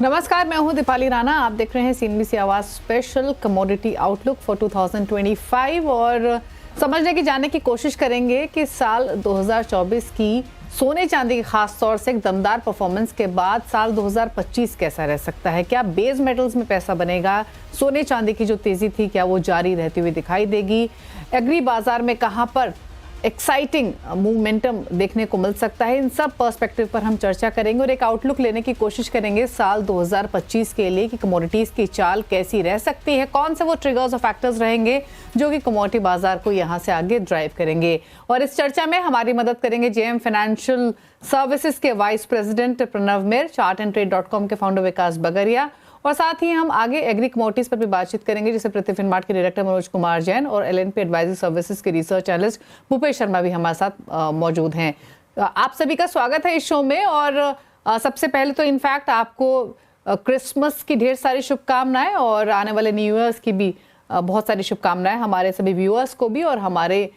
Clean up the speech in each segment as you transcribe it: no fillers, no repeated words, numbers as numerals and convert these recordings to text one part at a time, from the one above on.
नमस्कार, मैं हूं दीपाली राणा। आप देख रहे हैं सीएनबीसी आवाज स्पेशल कमोडिटी आउटलुक फॉर 2025 और समझने की जानने की कोशिश करेंगे कि साल 2024 की सोने चांदी की खास तौर से एक दमदार परफॉर्मेंस के बाद साल 2025 कैसा रह सकता है। क्या बेस मेटल्स में पैसा बनेगा? सोने चांदी की जो तेजी थी क्या वो जारी रहती हुई दिखाई देगी? एग्री बाजार में कहां पर एक्साइटिंग मोमेंटम देखने को मिल सकता है? इन सब पर्सपेक्टिव पर हम चर्चा करेंगे और एक आउटलुक लेने की कोशिश करेंगे साल 2025 के लिए कि कमोडिटीज की चाल कैसी रह सकती है, कौन से वो ट्रिगर्स और फैक्टर्स रहेंगे जो कि कमोडिटी बाजार को यहां से आगे ड्राइव करेंगे। और इस चर्चा में हमारी मदद करेंगे जेएम फाइनेंशियल सर्विसेज के वाइस प्रेसिडेंट प्रणव मिर, chartandtrade.com के फाउंडर विकास बगरिया और साथ ही हम आगे एग्री कमोडिटीज पर भी बातचीत करेंगे जिसे प्रतिफिनमार्ट के डायरेक्टर मनोज कुमार जैन और एलएनपी एडवाइजरी सर्विसेज के रिसर्च एनालिस्ट भूपेश शर्मा भी हमारे साथ मौजूद हैं। आप सभी का स्वागत है इस शो में। और सबसे पहले तो इनफैक्ट आपको क्रिसमस की ढेर सारी शुभकामनाएं और आने वाले न्यू ईयर्स की भी बहुत सारी शुभकामनाएं हमारे सभी व्यूअर्स को भी और हमारे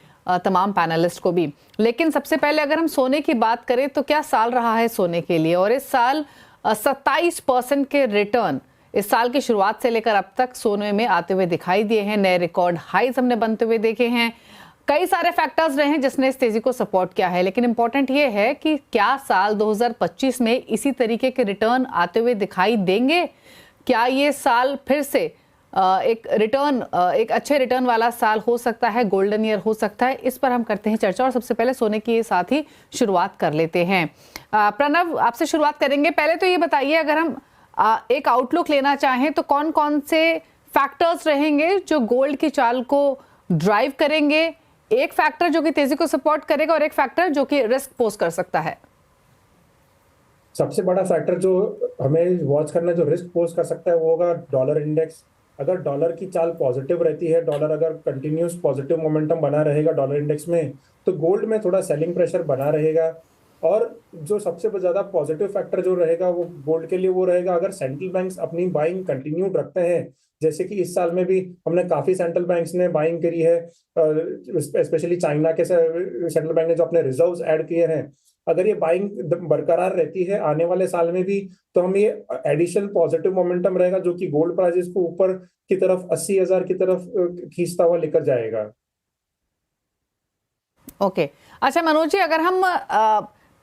तमाम पैनलिस्ट को भी। लेकिन सबसे पहले अगर हम सोने की बात करें तो क्या साल रहा है सोने के लिए? और इस साल 27% के रिटर्न इस साल की शुरुआत से लेकर अब तक सोने में आते हुए दिखाई दिए हैं। नए रिकॉर्ड हाईज हमने बनते हुए देखे हैं। कई सारे फैक्टर्स रहे हैं जिसने इस तेजी को सपोर्ट किया है, लेकिन इंपॉर्टेंट ये है कि क्या साल 2025 में इसी तरीके के रिटर्न आते हुए दिखाई देंगे? क्या ये साल फिर से एक अच्छे रिटर्न वाला साल हो सकता है, गोल्डन ईयर हो सकता है? इस पर हम करते हैं चर्चा और सबसे पहले सोने की साथ ही शुरुआत कर लेते हैं। प्रणव, आपसे शुरुआत करेंगे। पहले तो ये बताइए, अगर हम एक आउटलुक लेना चाहें तो कौन कौन से फैक्टर्स रहेंगे जो गोल्ड की चाल को ड्राइव करेंगे? एक फैक्टर जो कि तेजी को सपोर्ट करेगा और एक फैक्टर जो कि रिस्क पोज कर सकता है। सबसे बड़ा फैक्टर जो हमें वॉच करना, जो रिस्क पोज कर सकता है, वो होगा डॉलर इंडेक्स। अगर डॉलर की चाल पॉजिटिव रहती है, डॉलर अगर कंटिन्यूस पॉजिटिव मोमेंटम बना रहेगा डॉलर इंडेक्स में, तो गोल्ड में थोड़ा सेलिंग प्रेशर बना रहेगा। और जो सबसे ज्यादा पॉजिटिव फैक्टर जो रहेगा वो गोल्ड के लिए वो रहेगा अगर सेंट्रल बैंक्स अपनी बाइंग कंटिन्यू रखते हैं, जैसे कि इस साल में भी हमने काफी सेंट्रल बैंक्स ने बाइंग करी है, स्पेशली चाइना के सेंट्रल बैंक ने जो अपने रिजर्व्स ऐड किए हैं। अगर ये बाइंग बरकरार रहती है आने वाले साल में भी, तो हम ये एडिशनल पॉजिटिव मोमेंटम रहेगा जो कि गोल्ड प्राइसेस को ऊपर की तरफ 80,000 की तरफ खींचता हुआ लेकर जाएगा। ओके, अच्छा मनोज जी, अगर हम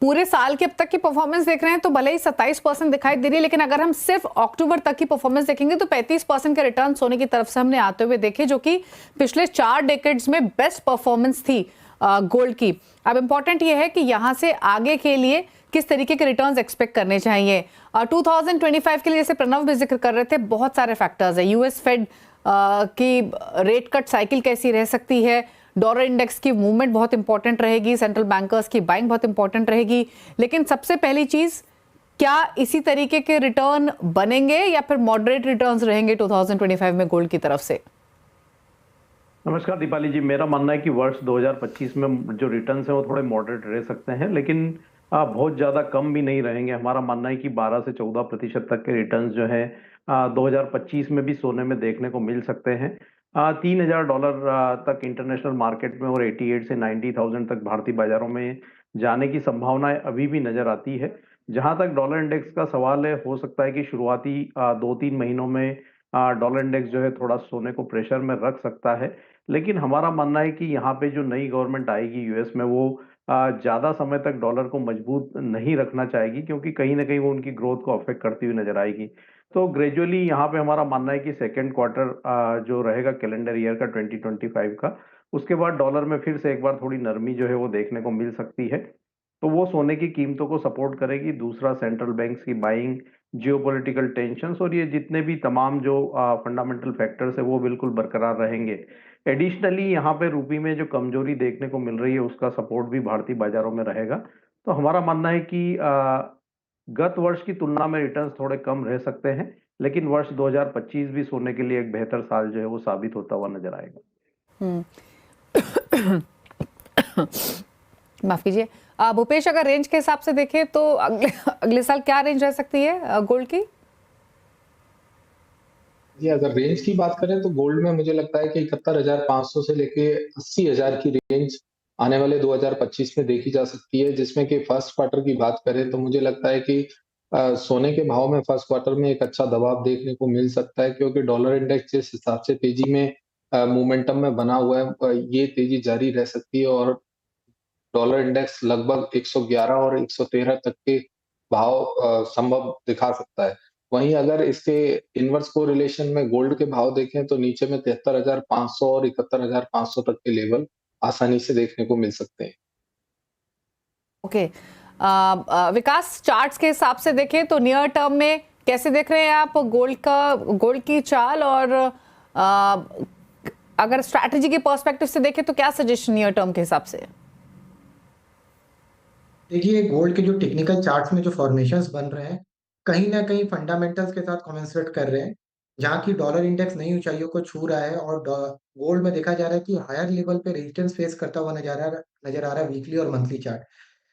पूरे साल के अब तक की परफॉर्मेंस देख रहे हैं तो भले ही 27% दिखाई दे रही है, लेकिन अगर हम सिर्फ अक्टूबर तक की परफॉर्मेंस देखेंगे तो 35% के रिटर्न सोने की तरफ से हमने आते हुए देखे, जो कि पिछले 4 डेकेड्स में बेस्ट परफॉर्मेंस थी गोल्ड की। अब इंपॉर्टेंट ये है कि यहां से आगे के लिए किस तरीके के रिटर्न्स एक्सपेक्ट करने चाहिए। 2025 के लिए जैसे प्रणव भी जिक्र कर रहे थे, बहुत सारे फैक्टर्स है। यूएस फेड की रेट कट साइकिल कैसी रह सकती है, डॉलर इंडेक्स की मूवमेंट बहुत इंपॉर्टेंट रहेगी, सेंट्रल बैंकर्स की बाइंग बहुत इंपॉर्टेंट रहेगी। लेकिन सबसे पहली चीज, क्या इसी तरीके के रिटर्न बनेंगे या फिर मॉडरेट रिटर्न्स रहेंगे 2025 में गोल्ड की तरफ से? नमस्कार दीपाली जी, मेरा मानना है कि वर्ष 2025 में जो रिटर्न्स हैं वो थोड़े मॉडरेट रह सकते हैं, लेकिन बहुत ज़्यादा कम भी नहीं रहेंगे। हमारा मानना है कि 12 से 14% तक के रिटर्न्स जो है 2025 में भी सोने में देखने को मिल सकते हैं। $3,000 तक इंटरनेशनल मार्केट में और 88 से 90,000 तक भारतीय बाजारों में जाने की संभावनाएं अभी भी नजर आती है। जहां तक डॉलर इंडेक्स का सवाल है, हो सकता है कि शुरुआती 2-3 महीनों में डॉलर इंडेक्स जो है थोड़ा सोने को प्रेशर में रख सकता है, लेकिन हमारा मानना है कि यहाँ पे जो नई गवर्नमेंट आएगी यूएस में, वो ज्यादा समय तक डॉलर को मजबूत नहीं रखना चाहेगी, क्योंकि कहीं ना कहीं वो उनकी ग्रोथ को अफेक्ट करती हुई नजर आएगी। तो ग्रेजुअली यहाँ पे हमारा मानना है कि सेकेंड क्वार्टर जो रहेगा कैलेंडर ईयर का 2025 का, उसके बाद डॉलर में फिर से एक बार थोड़ी नरमी जो है वो देखने को मिल सकती है। तो वो सोने की कीमतों को सपोर्ट करेगी। दूसरा, सेंट्रल बैंक्स की बाइंग, जियोपॉलिटिकल टेंशंस और ये जितने भी तमाम जो फंडामेंटल फैक्टर्स है वो बिल्कुल बरकरार रहेंगे। एडिशनली यहाँ पे रुपये में जो कमजोरी देखने को मिल रही है उसका सपोर्ट भी भारतीय बाजारों में रहेगा। तो हमारा मानना है कि गत वर्ष की तुलना में रिटर्न्स थोड़े कम रह सकते हैं, लेकिन वर्ष 2025 भी सोने के लिए एक बेहतर साल जो है वो साबित होता हुआ नजर आएगा। माफ कीजिए भूपेश, अगर रेंज के हिसाब से देखें तो अगले साल क्या रेंज रह सकती है गोल्ड की? जी, अगर रेंज की बात करें तो गोल्ड में मुझे लगता है कि 71,500 से लेके 80,000 की रेंज आने वाले 2025 में देखी जा सकती है, जिसमें कि फर्स्ट क्वार्टर की बात करें तो मुझे लगता है कि सोने के भाव में फर्स्ट क्वार्टर में एक अच्छा दबाव देखने को मिल सकता है, क्योंकि डॉलर इंडेक्स जिस हिसाब से तेजी में मोमेंटम में बना हुआ है, ये तेजी जारी रह सकती है और डॉलर इंडेक्स लगभग 111 और 113 तक के भाव संभव दिखा सकता है। वहीं अगर इसके इनवर्स कोरिलेशन में गोल्ड के भाव देखें तो नीचे में 73,500 और 71,500 तक के लेवल आसानी से देखने को मिल सकते हैं। ओके विकास, चार्ट्स के हिसाब से देखें तो नियर टर्म में कैसे देख रहे हैं आप गोल्ड की चाल, और अगर स्ट्रैटेजी के पर्सपेक्टिव से देखें तो क्या सजेशन नियर टर्म के हिसाब से? देखिए, गोल्ड के जो टेक्निकल चार्ट्स में जो फॉर्मेशंस बन रहे हैं, कहीं ना कहीं फंडामेंटल्स के साथ कॉमेंसरेट कर रहे हैं। जहाँ की डॉलर इंडेक्स नई ऊंचाइयों को छू रहा है और गोल्ड में देखा जा रहा है कि हायर लेवल पे रेजिस्टेंस फेस करता हुआ नजर आ रहा है वीकली और मंथली चार्ट।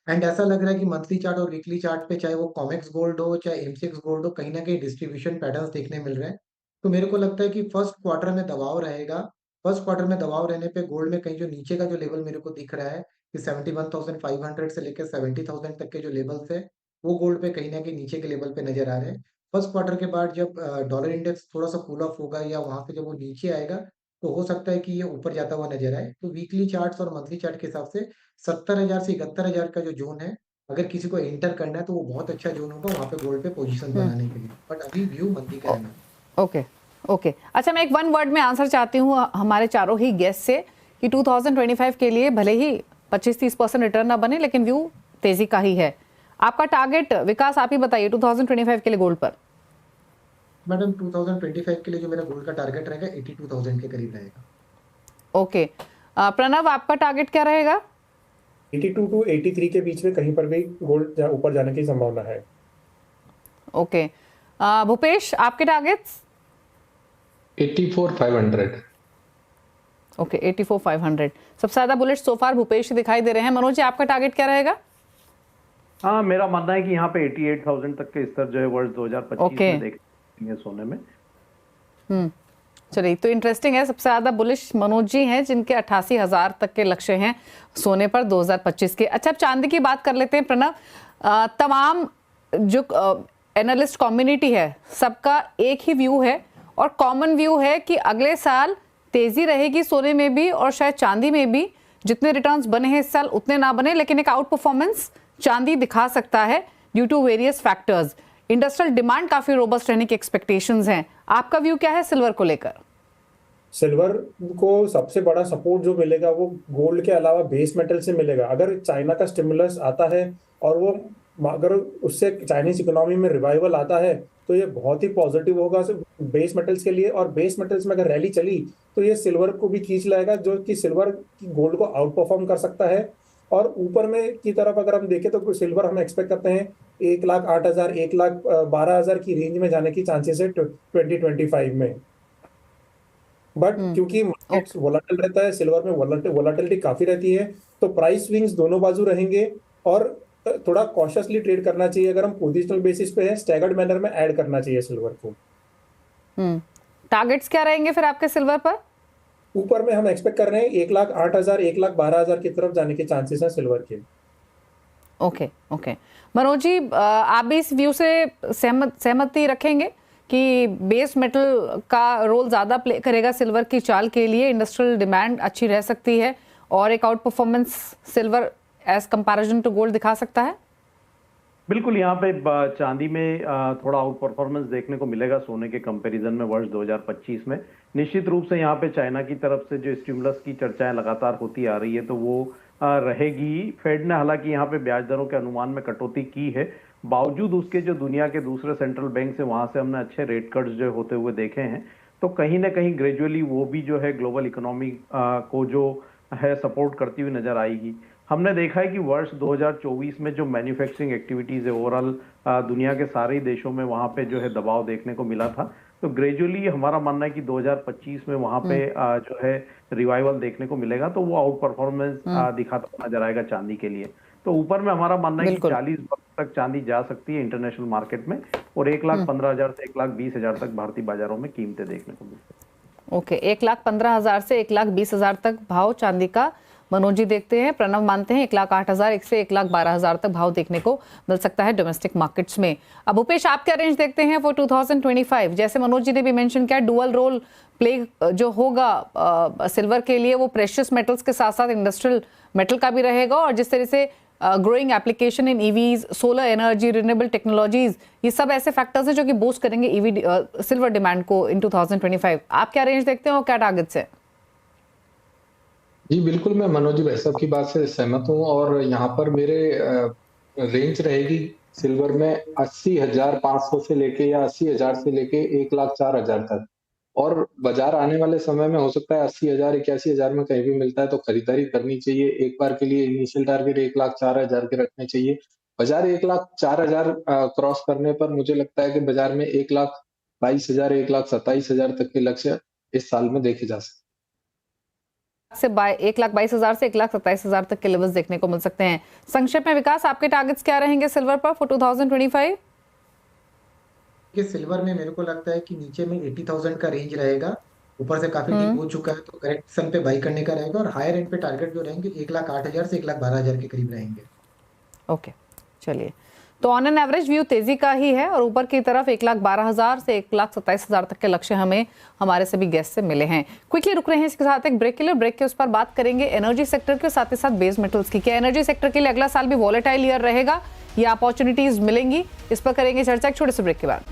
एंड ऐसा लग रहा है कि मंथली चार्ट और वीकली चार्ट पे, चाहे वो कॉमेक्स गोल्ड हो चाहे एमसीएक्स गोल्ड हो, कहीं ना कहीं डिस्ट्रीब्यूशन पैटर्न्स देखने मिल रहे हैं। तो मेरे को लगता है कि फर्स्ट क्वार्टर में दबाव रहेगा। फर्स्ट क्वार्टर में दबाव रहने पे गोल्ड में कहीं जो नीचे का जो लेवल मेरे को दिख रहा है कि 71,500 से लेकर 70,000 तक के जो लेवल्स है, वो गोल्ड पे कहीं ना कहीं नीचे के लेवल पे नजर आ रहे हैं। फर्स्ट क्वार्टर के बाद जब डॉलर इंडेक्स थोड़ा सा कूल ऑफ होगा या वहां से जब वो नीचे आएगा, तो हो सकता है कि ये ऊपर जाता हुआ नजर आए। तो वीकली चार्ट्स और मंथली चार्ट के हिसाब से 70,000 से 71,000 का जो जोन है, अगर किसी को एंटर करना है तो वो बहुत अच्छा जोन होगा वहां पे गोल्ड पे पोजीशन बनाने के लिए। बट अभी व्यू मंदी का रहना। ओके ओके अच्छा, मैं एक वन वर्ड में आंसर चाहती हूँ हमारे चारों ही गेस्ट से कि 2025 के लिए भले ही 25-30% रिटर्न ना बने, लेकिन व्यू तेजी का ही है। आपका टारगेट विकास आप ही बताइए 2025 के लिए गोल्ड पर। मैडम 2025 के लिए जो मेरा गोल्ड का टारगेट रहेगा 82,000 के करीब रहेगा। ओके प्रणव, आपका टारगेट क्या रहेगा? 82 टू 83 के बीच में कहीं पर भी गोल्ड ऊपर जाने की संभावना है। ओके भूपेश, आपके टारगेट्स? 84,500। ओके 84,500। सबसे ज्यादा बुलिश सो फार भूपेश ही दिखाई दे रहे हैं। मनोज जी, आपका टारगेट क्या रहेगा? हाँ, मेरा मानना है कि यहाँ पे 88,000 तक के स्तर जो है वर्ष 2025 में देखेंगे सोने में। चलिए, तो इंटरेस्टिंग है। सबसे ज्यादा बुलिश मनोज जी हैं, जिनके 88,000 तक के लक्ष्य हैं सोने पर 2025 के। अच्छा, अब चांदी की बात कर लेते हैं प्रणव। तमाम जो एनालिस्ट कम्युनिटी है, सबका एक ही व्यू है और कॉमन व्यू है कि अगले साल तेजी रहेगी सोने में भी और शायद चांदी में भी। जितने रिटर्न्स बने हैं इस साल उतने ना बने, लेकिन एक आउट परफॉर्मेंस चांदी दिखा सकता है due to various factors. Industrial demand काफी रोबस्ट रहने की एक्सपेक्टेशंस हैं। आपका व्यू क्या है सिल्वर को लेकर? सिल्वर को सबसे बड़ा सपोर्ट जो मिलेगा वो गोल्ड के अलावा बेस मेटल से मिलेगा। अगर चाइना का स्टिमुलस आता है और वो अगर उससे चाइनीज इकोनॉमी में रिवाइवल आता है तो ये बहुत ही पॉजिटिव होगा बेस मेटल्स के लिए। और बेस मेटल्स में अगर रैली चली तो ये सिल्वर को भी खींच लाएगा, जो कि सिल्वर की गोल्ड को आउट परफॉर्म कर सकता है। और ऊपर में की तरफ अगर हम देखें तो सिल्वर हम एक्सपेक्ट करते हैं 1,08,000 1,12,000 की रेंज में जाने की चांसेस है 2025 में। बट क्योंकि मार्केट वोलेटाइल रहता है, सिल्वर में वोलेटिलिटी काफी रहती है, तो प्राइस स्विंग्स दोनों बाजू रहेंगे और थोड़ा कॉशियसली ट्रेड करना चाहिए। अगर हम पोजिशनल बेसिस पे है, स्टैगर्ड मैनर में ऐड करना चाहिए सिल्वर को। टारगेट्स क्या रहेंगे फिर आपके सिल्वर पर? ऊपर में हम एक्सपेक्ट कर रहे हैं 1,08,000 1,12,000 की तरफ जाने के चांसेस हैं सिल्वर के। ओके ओके मनोज जी, आप भी इस व्यू से सहमति रखेंगे कि बेस मेटल का रोल ज्यादा प्ले करेगा सिल्वर की चाल के लिए? इंडस्ट्रियल डिमांड अच्छी रह सकती है और एक outperformance silver as comparison to gold दिखा सकता है। बिल्कुल, यहाँ पे चांदी में थोड़ा आउट परफॉर्मेंस देखने को मिलेगा सोने के कंपैरिजन में वर्ष 2025 में। निश्चित रूप से यहाँ पे चाइना की तरफ से जो स्टिमुलस की चर्चाएं लगातार होती आ रही है तो वो रहेगी। फेड ने हालांकि यहाँ पे ब्याज दरों के अनुमान में कटौती की है, बावजूद उसके जो दुनिया के दूसरे सेंट्रल बैंक से वहां से हमने अच्छे रेट कट्स जो होते हुए देखे हैं। तो कहीं ना कहीं ग्रेजुअली वो भी जो है ग्लोबल इकोनॉमी को जो है सपोर्ट करती हुई नजर आएगी। हमने देखा है कि वर्ष 2024 में जो मैन्युफैक्चरिंग एक्टिविटीज है ओवरऑल दुनिया के सारे देशों में वहां पे जो है दबाव देखने को मिला था। तो ग्रेजुअली हमारा मानना है कि 2025 में वहां पे जो है रिवाइवल देखने को मिलेगा, तो वो आउट परफॉर्मेंस दिखाता नजर आएगा चांदी के लिए। तो ऊपर में हमारा मानना है कि 40 तक चांदी जा सकती है इंटरनेशनल मार्केट में और 1,15,000 से 1,20,000 तक भारतीय बाजारों में कीमतें देखने को मिलती है। ओके 1,15,000 से 1,20,000 तक भाव चांदी का मनोज जी देखते हैं, प्रणव मानते हैं 1,08,000 से 1,12,000 तक भाव देखने को मिल सकता है डोमेस्टिक मार्केट्स में। अब भूपेश, आप क्या रेंज देखते हैं फॉर 2025? जैसे मनोज जी ने भी मेंशन किया, डुअल रोल प्ले जो होगा सिल्वर के लिए वो प्रेशियस मेटल्स के साथ साथ इंडस्ट्रियल मेटल का भी रहेगा, और जिस तरह से growing application in EVs, solar energy, renewable technologies, ये सब ऐसे फैक्टर्स हैं जो कि बूस्ट करेंगे ईवी सिल्वर डिमांड को इन 2025। आप क्या रेंज देखते हैं और क्या टारगेट्स हैं? जी बिल्कुल, मैं मनोज जी भाई साहब की बात से सहमत हूँ और यहाँ पर मेरे रेंज रहेगी सिल्वर में 80,500 से लेके या 80,000 से लेके 1,04,000 तक। और बाजार आने वाले समय में हो सकता है 80,000 81,000 में कहीं भी मिलता है तो खरीदारी करनी चाहिए। एक बार के लिए इनिशियल टारगेट 1,04,000 के रखने चाहिए। बाजार 1,04,000 क्रॉस करने पर मुझे लगता है कि बाजार में 1,22,000 1,27,000 तक के लक्ष्य इस साल में देखे जा सकते हैं। से 1,22,000 से 1,27,000 तक के लेवल्स देखने को मिल सकते हैं। संक्षेप में विकास, आपके टारगेट्स क्या रहेंगे सिल्वर पर फॉर 2025? कि सिल्वर में मेरे को लगता है कि नीचे में 80,000 का रेंज रहेगा, ऊपर से काफी डीप हो चुका है तो करेक्शन पे बाई करने का रहेगा, और हायर एंड पे टारगेट जो रहेंगे 1,08,000 से 1,12,000 के करीब रहेंगे। ओके, चलिए, तो ऑन एन एवरेज व्यू तेजी का ही है और ऊपर की तरफ 1,12,000 से 1,27,000 तक के लक्ष्य हमें हमारे सभी गेस्ट से मिले हैं। क्विकली रुक रहे हैं इसके साथ एक ब्रेक के लिए। ब्रेक के उस पर बात करेंगे एनर्जी सेक्टर के साथ ही साथ बेस मेटल्स की। क्या एनर्जी सेक्टर के लिए अगला साल भी वॉलेटाइल ईयर रहेगा या अपॉर्चुनिटीज मिलेंगी? इस पर करेंगे चर्चा एक छोटे से ब्रेक के बाद।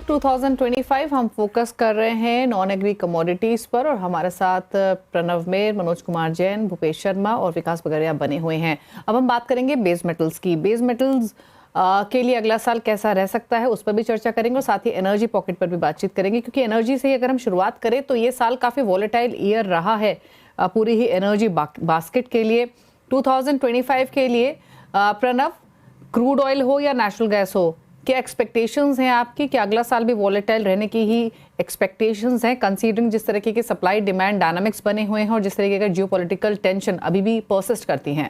2025 हम फोकस कर रहे हैं नॉन एग्री कमोडिटीज पर और हमारे साथ प्रणव मेर, मनोज कुमार जैन, भूपेश शर्मा और विकास बगरिया बने हुए हैं। अब हम बात करेंगे बेस मेटल्स की। बेस मेटल्स के लिए अगला साल कैसा रह सकता है उस पर भी चर्चा करेंगे और साथ ही एनर्जी पॉकेट पर भी बातचीत करेंगे, क्योंकि एनर्जी से अगर हम शुरुआत करें तो ये साल काफ़ी वॉलेटाइल ईयर रहा है पूरी ही एनर्जी बास्केट के लिए। 2025 के लिए प्रणव, क्रूड ऑयल हो या नेचुरल गैस हो, क्या एक्सपेक्टेशंस हैं आपकी कि अगला साल भी वॉलेटाइल रहने की ही एक्सपेक्टेशंस हैं, कंसीडरिंग जिस तरीके के सप्लाई डिमांड डायनामिक्स बने हुए हैं और जिस तरीके का जियोपॉलिटिकल टेंशन अभी भी परसिस्ट करती हैं?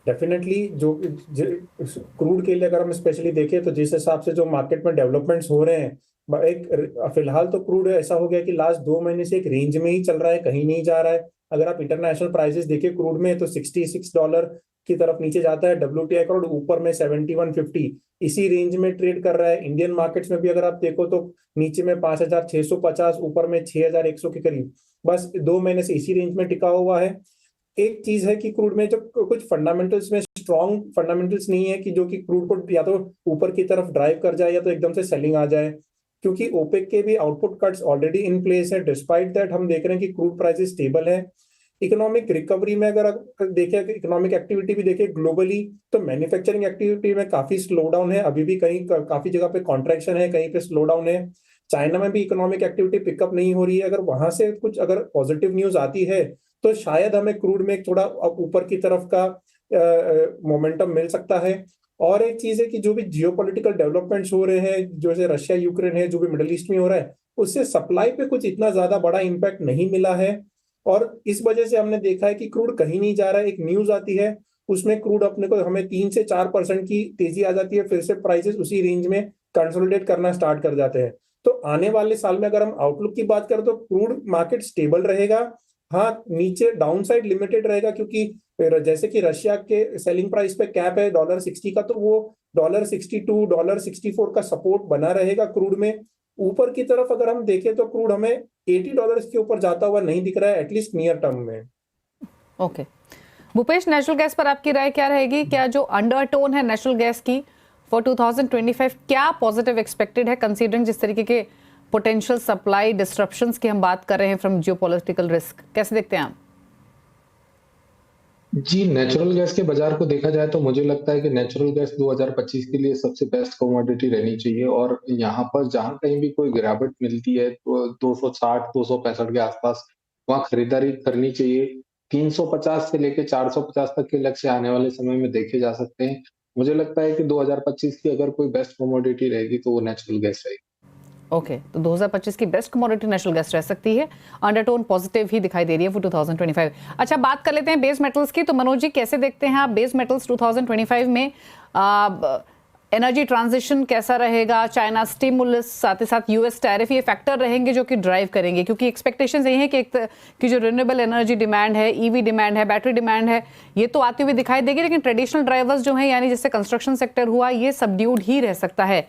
डेफिनेटली जो क्रूड के लिए अगर हम स्पेशली देखें तो जिस हिसाब से जो मार्केट में डेवलपमेंट्स हो रहे हैं, एक फिलहाल तो क्रूड ऐसा हो गया कि लास्ट 2 महीने से एक रेंज में ही चल रहा है, कहीं नहीं जा रहा है। अगर आप इंटरनेशनल प्राइसेस देखिए क्रूड में तो $66 की तरफ नीचे जाता है, WTI क्रूड ऊपर में 71.50 इसी रेंज में ट्रेड कर रहा है। इंडियन मार्केट्स में भी अगर आप देखो तो नीचे में 5,650, ऊपर में 6,100 के करीब, बस 2 महीने से इसी रेंज में टिका हुआ है। एक चीज है कि क्रूड में जो कुछ फंडामेंटल्स में स्ट्रॉन्ग फंडामेंटल्स नहीं है कि जो कि क्रूड को या तो ऊपर की तरफ ड्राइव कर जाए या तो एकदम से सेलिंग आ जाए, क्योंकि ओपेक के भी output cuts already in place है। डिस्पाइट दैट हम देख रहे हैं कि क्रूड प्राइसेस स्टेबल है। इकोनॉमिक रिकवरी में अगर देखें, इकोनॉमिक एक्टिविटी भी देखें ग्लोबली, तो मैन्युफैक्चरिंग एक्टिविटी में काफी स्लो डाउन है, अभी भी कहीं काफी जगह पे कॉन्ट्रैक्शन है, कहीं पे स्लो डाउन है। चाइना में भी इकोनॉमिक एक्टिविटी पिकअप नहीं हो रही है। अगर वहां से कुछ अगर पॉजिटिव न्यूज आती है तो शायद हमें क्रूड में थोड़ा ऊपर की तरफ का मोमेंटम मिल सकता है। और एक चीज है कि जो भी जियोपॉलिटिकल डेवलपमेंट्स हो रहे हैं, जैसे रशिया यूक्रेन है, जो भी मिडिल ईस्ट में हो रहा है, उससे सप्लाई पे कुछ इतना ज्यादा बड़ा इम्पैक्ट नहीं मिला है और इस वजह से हमने देखा है कि क्रूड कहीं नहीं जा रहा है। एक न्यूज आती है उसमें क्रूड अपने को हमें 3 से 4% की तेजी आ जाती है, फिर से प्राइसेस उसी रेंज में कंसोलिडेट करना स्टार्ट कर जाते हैं। तो आने वाले साल में अगर हम आउटलुक की बात करें तो क्रूड मार्केट स्टेबल रहेगा। हाँ, नीचे डाउन साइड लिमिटेड रहेगा, क्योंकि जैसे कि रशिया के सेलिंग प्राइस पे कैप है $60 का, तो वो $62 $64 का सपोर्ट बना रहेगा क्रूड में। ऊपर की तरफ अगर हम देखें तो क्रूड हमें $80 के ऊपर जाता हुआ नहीं दिख रहा है, एटलीस्ट नियर टर्म में। ओके, भूपेश, नेचुरल गैस पर आपकी राय क्या रहेगी? क्या जो अंडरटोन है नेचुरल गैस की फॉर 2025 क्या पॉजिटिव एक्सपेक्टेड है, कंसीडरिंग जिस तरीके के पोटेंशियल सप्लाई डिस्ट्रप्शंस की हम बात कर रहे हैं फ्रॉम जियोपॉलिटिकल रिस्क? कैसे देखते हैं आप? जी, नेचुरल गैस के बाजार को देखा जाए तो मुझे लगता है कि नेचुरल गैस 2025 के लिए सबसे बेस्ट कमोडिटी रहनी चाहिए और यहाँ पर जहाँ कहीं भी कोई गिरावट मिलती है तो 260 265 के आसपास वहाँ खरीदारी करनी चाहिए। 350 से लेके 450 तक के लक्ष्य आने वाले समय में देखे जा सकते हैं। मुझे लगता है कि 2025 की अगर कोई बेस्ट कमोडिटी रहेगी तो वो नेचुरल गैस रहेगी। ओके, तो 2025 की बेस्ट कमोडिटी नेचुरल गैस रह सकती है। अंडरटोन पॉजिटिव ही दिखाई दे रही है फॉर 2025। अच्छा, बात कर लेते हैं बेस मेटल्स की। तो मनोज जी, कैसे देखते हैं आप बेस मेटल्स 2025 में? एनर्जी ट्रांजिशन कैसा रहेगा, चाइना स्टिमुलस, साथ ही साथ यूएस टैरिफ, ये फैक्टर रहेंगे जो कि ड्राइव करेंगे, क्योंकि एक्सपेक्टेशंस यही है कि जो रिन्यूएबल एनर्जी डिमांड है, ईवी डिमांड है, बैटरी डिमांड है, ये तो आती हुई दिखाई देगी, लेकिन ट्रेडिशनल ड्राइवर्स जो हैं यानी जैसे कंस्ट्रक्शन सेक्टर हुआ, ये सबड्यूड ही रह सकता है।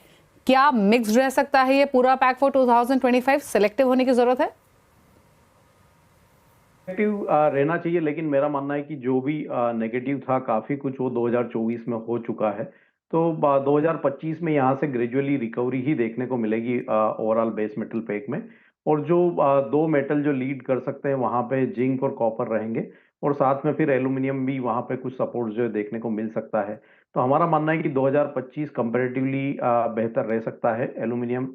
क्या मिक्स्ड रह सकता है ये पूरा पैक फॉर 2025? सिलेक्टिव होने की जरूरत है, नेगेटिव रहना चाहिए, लेकिन मेरा मानना है कि जो भी नेगेटिव था काफी कुछ वो 2024 में हो चुका है। तो 2025 में यहाँ से ग्रेजुअली रिकवरी ही देखने को मिलेगी ओवरऑल बेस मेटल पैक में। और जो दो मेटल जो लीड कर सकते हैं वहाँ पे जिंक और कॉपर रहेंगे, और साथ में फिर एल्यूमिनियम भी वहाँ पे कुछ सपोर्ट जो है देखने को मिल सकता है। तो हमारा मानना है कि 2025 कंपैरेटिवली बेहतर रह सकता है एल्यूमिनियम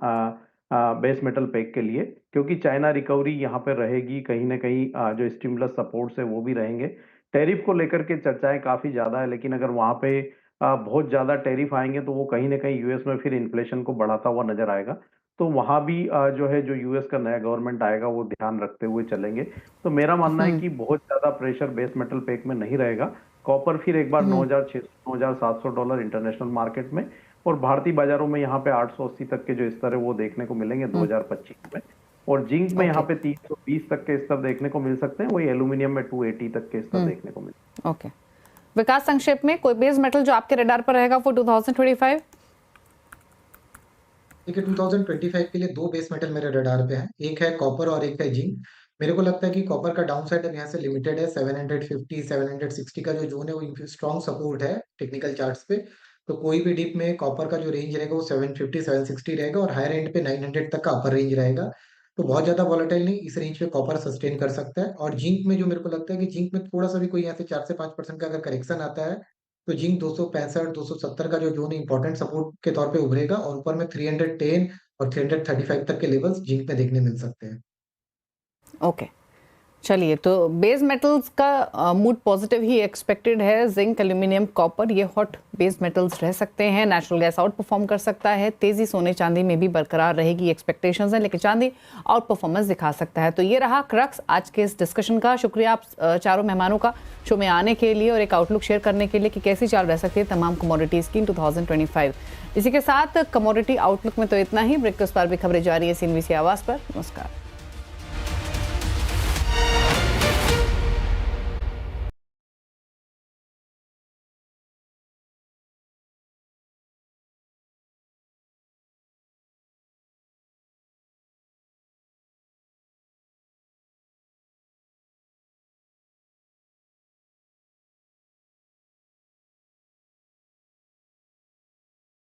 बेस मेटल पैक के लिए, क्योंकि चाइना रिकवरी यहाँ पे रहेगी, कहीं ना कहीं जो स्टिमुलस सपोर्ट्स है वो भी रहेंगे। टैरिफ को लेकर के चर्चाएं काफी ज्यादा है, लेकिन अगर वहाँ पे बहुत ज्यादा टैरिफ आएंगे तो वो कहीं ना कहीं यूएस में फिर इन्फ्लेशन को बढ़ाता हुआ नजर आएगा। तो वहां भी जो है जो यूएस का नया गवर्नमेंट आएगा वो ध्यान रखते हुए चलेंगे। तो मेरा मानना है कि बहुत ज्यादा प्रेशर बेस मेटल पैक में नहीं रहेगा। कॉपर फिर एक बार 9,600 9,700 डॉलर इंटरनेशनल मार्केट में, और भारतीय बाजारों में यहाँ पे 880 तक के जो स्तर है वो देखने को मिलेंगे 2025 में। और जिंक में यहाँ पे 320 तक के स्तर देखने को मिल सकते हैं, वही एल्यूमिनियम में 280 तक के स्तर देखने को मिलते हैं। ओके विकास, संक्षेप में कोई बेस मेटल जो आपके रडार पर रहेगा फॉर 2025? देखिए 2025 के लिए दो बेस मेटल मेरे रडार पे हैं, एक है कॉपर और एक है जिंक। मेरे को लगता है कि कॉपर का डाउन साइड अब यहाँ से लिमिटेड है। 750 760 का जो जोन है वो स्ट्रॉन्ग सपोर्ट है टेक्निकल चार्ट्स पे। तो कोई भी डिप में कॉपर का जो रेंज रहेगा वो 750 760 रहेगा, और हायर एंड पे 900 तक का अपर रेंज रहेगा। तो बहुत ज्यादा वॉलेटाइल नहीं, इस रेंज पे कॉपर सस्टेन कर सकता है। और जिंक में जो मेरे को लगता है कि जिंक में थोड़ा सा भी कोई यहाँ से 4 से 5% का अगर करेक्शन आता है तो जिंक 265 270 का जो जोन इंपॉर्टेंट सपोर्ट के तौर पे उभरेगा, और ऊपर में 310 और 335 तक के लेवल्स जिंक में देखने मिल सकते हैं। ओके चलिए, तो बेस मेटल्स का मूड पॉजिटिव ही एक्सपेक्टेड है। जिंक, एल्यूमिनियम, कॉपर ये हॉट बेस मेटल्स रह सकते हैं। नेचुरल गैस आउट परफॉर्म कर सकता है। तेजी सोने चांदी में भी बरकरार रहेगी एक्सपेक्टेशंस हैं, लेकिन चांदी आउट परफॉर्मेंस दिखा सकता है। तो ये रहा क्रक्स आज के इस डिस्कशन का। शुक्रिया आप चारों मेहमानों का शो में आने के लिए और एक आउटलुक शेयर करने के लिए कि कैसी चाल रह सकती है तमाम कमोडिटीज़ की 2025। इसी के साथ कमोडिटी आउटलुक में तो इतना ही। ब्रेक के उस पार भी खबरें जारी है CNBC आवाज़ पर। नमस्कार।